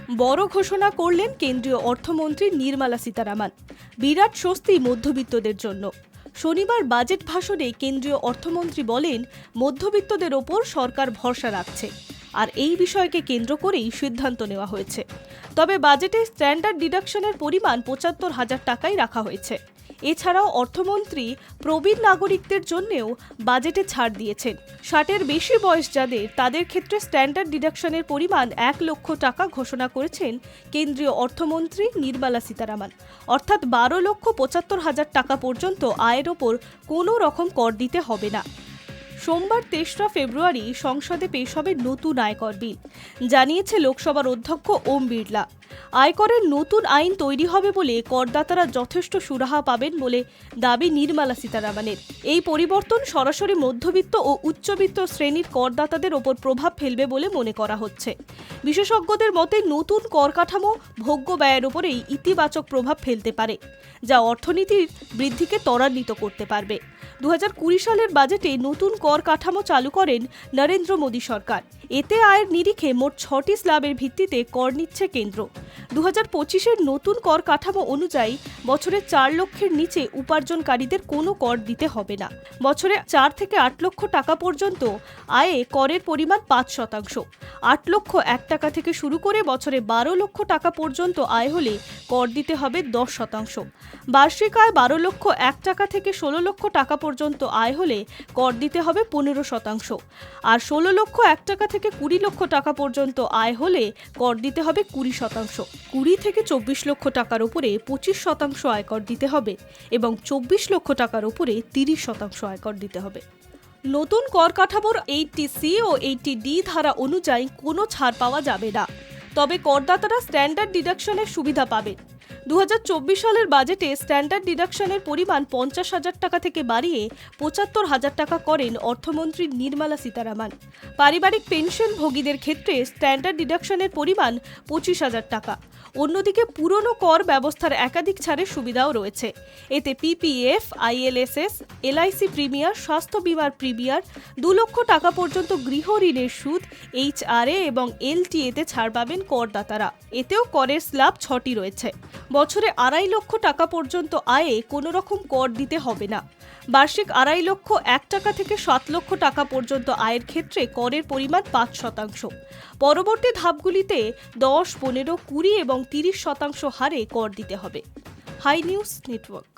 বড় ঘোষণা করলেন কেন্দ্রীয় অর্থমন্ত্রী নির্মলা সীতারামন। বিরাট স্বস্তি মধ্যবিত্তদের জন্য। শনিবার বাজেট ভাষণে কেন্দ্রীয় অর্থমন্ত্রী বলেন, মধ্যবিত্তদের ওপর সরকার ভরসা রাখছে, আর এই বিষয়কে কেন্দ্র করেই সিদ্ধান্ত নেওয়া হয়েছে। তবে বাজেটে স্ট্যান্ডার্ড ডিডাকশনের পরিমাণ ৭৫,০০০ টাকাই রাখা হয়েছে। এছাড়াও অর্থমন্ত্রী প্রবীণ নাগরিকদের জন্যও বাজেটে ছাড় দিয়েছেন। ৬০-এর বেশি বয়স যাদের, তাদের ক্ষেত্রে স্ট্যান্ডার্ড ডিডাকশনের পরিমাণ ১ লক্ষ টাকা ঘোষণা করেছেন কেন্দ্রীয় অর্থমন্ত্রী নির্মলা সীতারামন। অর্থাৎ ১২,৭৫,০০০ টাকা পর্যন্ত আয়ের ওপর কোনো রকম কর দিতে হবে না। সোমবার ৩রা ফেব্রুয়ারি সংসদে পেশ হবে নতুন আয়কর বিল, জানিয়েছে লোকসভার অধ্যক্ষ ওম বিড়লা। আয়করের নতুন আইন তৈরি হবে বলে করদাতারা যথেষ্ট সুরাহা পাবেন বলে দাবি নির্মলা সীতারামনের। এই পরিবর্তন সরাসরি মধ্যবিত্ত ও উচ্চবিত্ত শ্রেণীর করদাতাদের ওপর প্রভাব ফেলবে বলে মনে করা হচ্ছে। বিশেষজ্ঞদের মতে নতুন কর কাঠামো ভোগ্য ব্যয়ের ওপরেই ইতিবাচক প্রভাব ফেলতে পারে, যা অর্থনীতির বৃদ্ধিকে ত্বরান্বিত করতে পারবে। ২০২০ সালের বাজেটে নতুন কর কাঠামো চালু করেন নরেন্দ্র মোদী সরকার। এতে আয়ের নিরিখে মোট ৬টি স্ল্যাবের ভিত্তিতে কর নিচ্ছে কেন্দ্র। ২০২৫-এর নতুন কর কাঠামো অনুযায়ী বছরে ৪ লক্ষের নিচে উপার্জনকারীদের কোনো কর দিতে হবে না। বছরে ৪ থেকে ৮ লক্ষ টাকা পর্যন্ত আয়ে করের পরিমাণ ৫%। ৮ লক্ষ ১ টাকা থেকে শুরু করে বছরে ১২ লক্ষ টাকা পর্যন্ত আয় হলে কর দিতে হবে ১০%। বার্ষিক আয় ১২ লক্ষ ১ টাকা থেকে ১৬ লক্ষ টাকা পর্যন্ত আয় হলে কর দিতে হবে ১৫%। আর ১৬ লক্ষ ১ টাকা থেকে ২০ লক্ষ টাকা পর্যন্ত আয় হলে কর দিতে হবে ২০%। ২০ থেকে ২৪ লক্ষ টাকার উপরে ২৫% আয়কর দিতে হবে এবং ২৪ লক্ষ টাকার উপরে ৩০% আয়কর দিতে হবে। নতুন কর কাঠামোর 80C ও 80D ধারা অনুযায়ী কোনো ছাড় পাওয়া যাবে না, তবে করদাতারা স্ট্যান্ডার্ড ডিডাকশনের সুবিধা পাবেন। ২০২৪ সালের বাজেটে স্ট্যান্ডার্ড ডিডাকশনের পরিমাণ ৫০,০০০ টাকা থেকে বাড়িয়ে ৭৫,০০০ টাকা করেন অর্থমন্ত্রী নির্মলা সীতারামন। পারিবারিক পেনশন ভোগীদের ক্ষেত্রে স্ট্যান্ডার্ড ডিডাকশনের পরিমাণ ২৫,০০০ টাকা। অন্যদিকে পুরনো কর ব্যবস্থার একাধিক ছাড়ের সুবিধাও রয়েছে। এতে পিপিএফ, আইএলএসএস, এলআইসি প্রিমিয়ার, স্বাস্থ্য বিমার প্রিমিয়ার, ২ লক্ষ টাকা পর্যন্ত গৃহ ঋণের সুদ, এইচআরএ এবং এলটিএতে ছাড় পাবেন করদাতারা। এতেও করের স্ল্যাব ৬টি রয়েছে। বছরে ২.৫ লক্ষ টাকা পর্যন্ত আয়ে কোনো রকম কর দিতে হবে না। বার্ষিক ২.৫ লক্ষ ১ টাকা থেকে ৭ লক্ষ টাকা পর্যন্ত আয়ের ক্ষেত্রে করের পরিমাণ ৫%। পরবর্তী ধাপগুলিতে ১০, ১৫, ২০ এবং ৩০% হারে কর দিতে হবে। Hi news network.